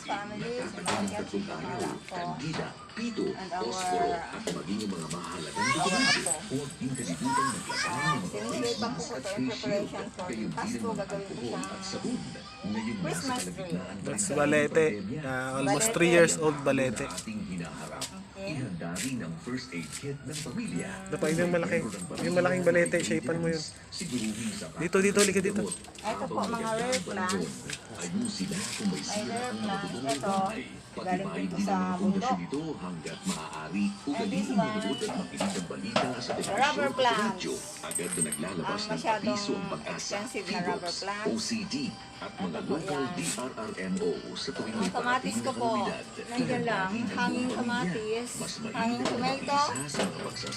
family, si Michael, si Kamala ko, and sinusulipan ko po ito in preparation for Pasko. Gagawin ko siyang Christmas tree. That's balete. Almost 3 years old balete. Okay. Ito pa yung malaki. Yung malaking balete, shapean mo yun. Dito, lika dito. Ito po mga rare plants. May rare plants. Ito, galing dito sa bundok. And this one, the rubber plants. Masyadong expensive na rubber plants. Ito po yan. Ang kamatis ko po, nandiyan lang. Hanging kamatis, hanging tomato,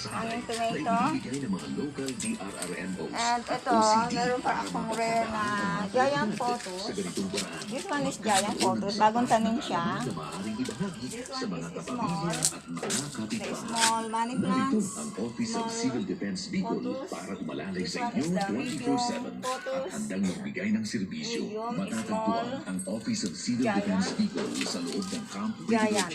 hanging tomato. And ito, meron pa akong rare na giant photos. This one is giant photos. Bagong tanim siya. This one is small. The small money plants. Small photos. This one is the medium photos. Medium, small, giant,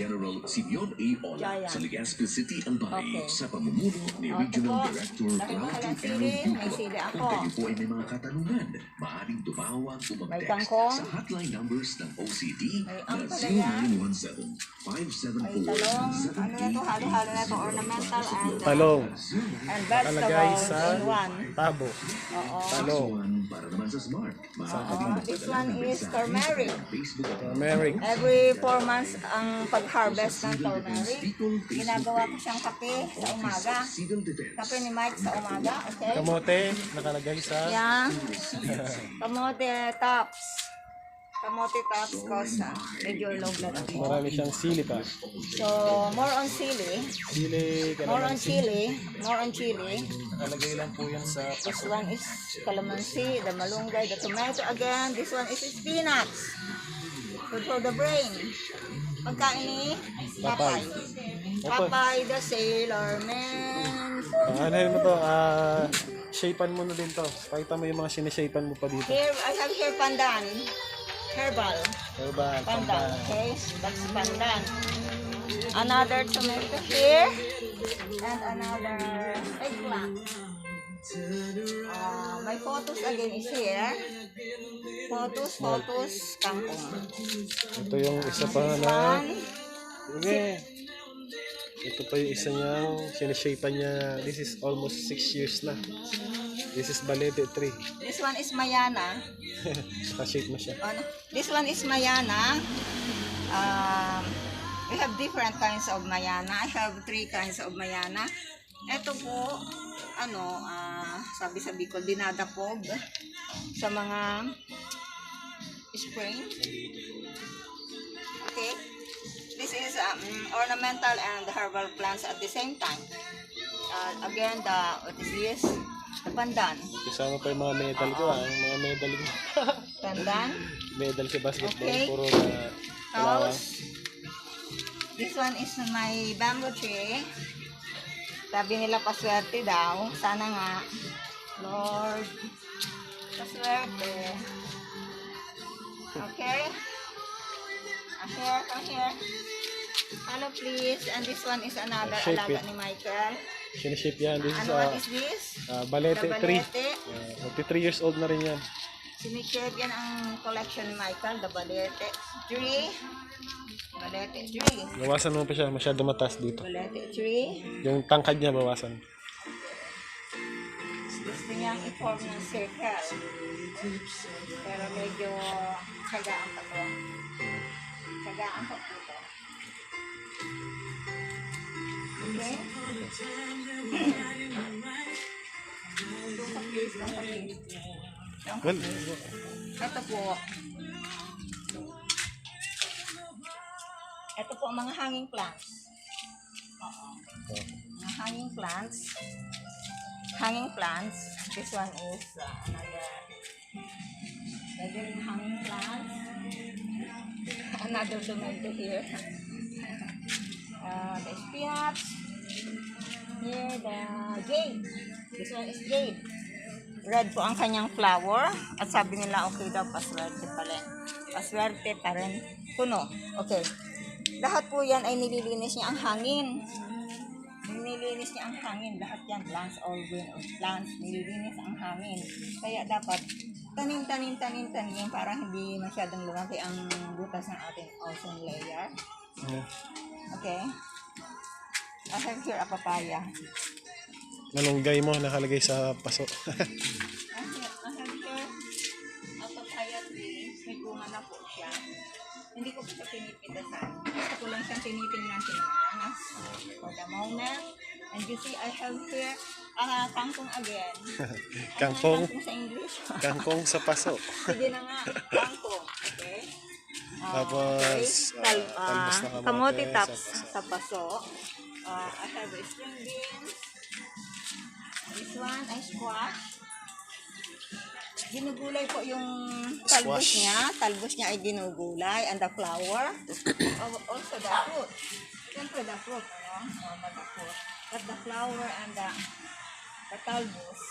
giant. Sa Legazpi City, Albay, Okay. sa pamumuno ni Ito Regional po, Director laki mo Claudio ng sili, may sili At ako. kayo po ay may mga katanungan, maaaring tumawag o May mag-text kangkong. sa hotline numbers ng OCD May na ampalaya. 0917-574-700. May talong. Ano na ito? Halo-halo na ito. Ornamental Talong. and Nakalagay vegetables sa in one. tabo. Oo. Talong. Para naman sa Smart. This one is turmeric. Turmeric. Every 4 months ang pag-harvest ng turmeric. Ginagawa ko siyang kape sa umaga. Kape ni Mike sa umaga, okay? Kamote, nakalagay sa Yan. Kamote tops. Kamote tops kosa. Medyo low blood ako. marami siyang sili pa. So, more on chili. Sili, More on kalamansi. chili. More on chili. Nakalagay lang po yan sa This one is calamansi, the malunggay, the tomato again. This one is spinach. Good for the brain. Pagkain ni Papay. Papay the sailor man. ano mo to, shapean mo na din to. Pakita mo yung mga sineshapean mo pa dito. Here, I have here pandan. Herbal. Herbal, Pandan, okay? That's pandan. Another tomato here. And another eggplant. My photos again is here. Photos, kangkong. Ito yung isa pa This na. one, Okay. Ito pa yung isa niyang sineshapean niya. This is almost 6 years na. This is balete 3. this one is Mayana. Naka-shape na siya. This one is Mayana. We have different kinds of Mayana. I have 3 kinds of Mayana. Ito po, sabi sa Bicol, dinadapog sa mga spring. Okay. This is ornamental and herbal plants at the same time. Again, what is this? The pandan. Kasama pa yung mga medal ko Yung mga medal ko. Pandan. Medal sa basketball. Okay. Puro na kalawang. House. This one is my bamboo tree. Sabi nila paswerte daw. Sana nga. Lord. Paswerte. Okay. Here, come here. Hello please. And this one is another Shape alaga it. ni Michael. Sineshape yan. This is Ano what is this? balete The 3. balete. 3 years old na rin yan. Sinishare yan ang collection ni Michael. The balete tree. Balete tree. Bawasan mo pa siya. Masyado mataas dito. Balete tree. Yung tangkad niya bawasan. Gusto niyang i-form ng circle. Pero medyo tsagaan pa to. Tsagaan pa po to. Okay? Well, Ito po. Ito po ang mga hanging plants. Mga hanging plants. Hanging plants. This one is another. Pwede rin hanging plants. Another tomato here. The spinach. Here, the jade. This one is jade. Red po ang kanyang flower. At sabi nila, okay daw, paswerte pa rin. Paswerte pa rin. Puno. Okay. Lahat po yan ay nililinis niya ang hangin. Nililinis niya ang hangin. Lahat yan, plants, all green plants, nililinis ang hangin. Kaya dapat tanim para hindi masyadong lumaki ang butas ng ating ozone layer. Okay. I have here a papaya. Malunggay mo nakalagay sa paso. I have here a papaya tree. May bunga na po siya. Hindi ko po siya pinipitasan. Gusto ko lang siyang tinitingnan for the moment. And you see, I have here kangkong again. Kangkong. Kangkong sa English. Kangkong sa paso. Sige na nga, kangkong. Okay? Tapos, talbos na kamote kamote tops sa sa paso. I have a string beans. This one ay squash. Ginugulay po yung talbos Squash. niya. Talbos niya ay ginugulay. And the flour. Also the fruit. Siyempre the fruit. Normal the fruit. But the flour and the talbos,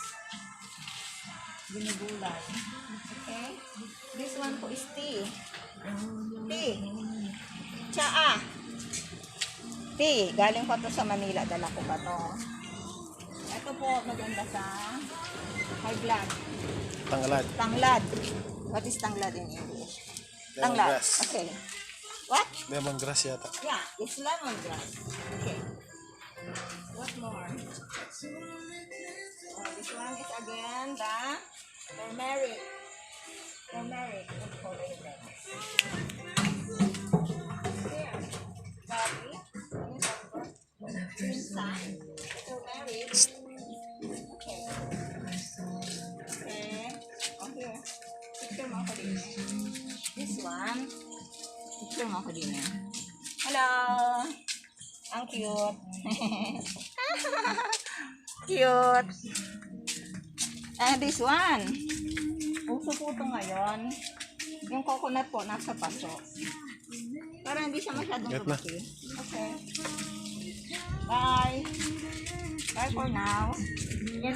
ginugulay. Okay? This one po is tea. Tea. Tsaa. Tea. Galing pa to sa Manila. Dala ko pa to. Ito po maganda sa high blood. Tanglad. Tanglad. What is tanglad in English? Tanglad. Lemongrass. Okay. What? Lemongrass yata. Yeah, it's lemongrass. Okay. What more? This one is again the turmeric. Turmeric. What call it? Here. Bobby. Inside. Turmeric. Okay. Okay. Okay. Picture mo ako din. This one. Picture mo ako din. Hello. Ang cute. Cute. And this one. Uso po ito ngayon. Yung coconut po nasa paso. Para hindi siya masyadong Get na. lumaki. Okay. Bye. Bye for now. Yan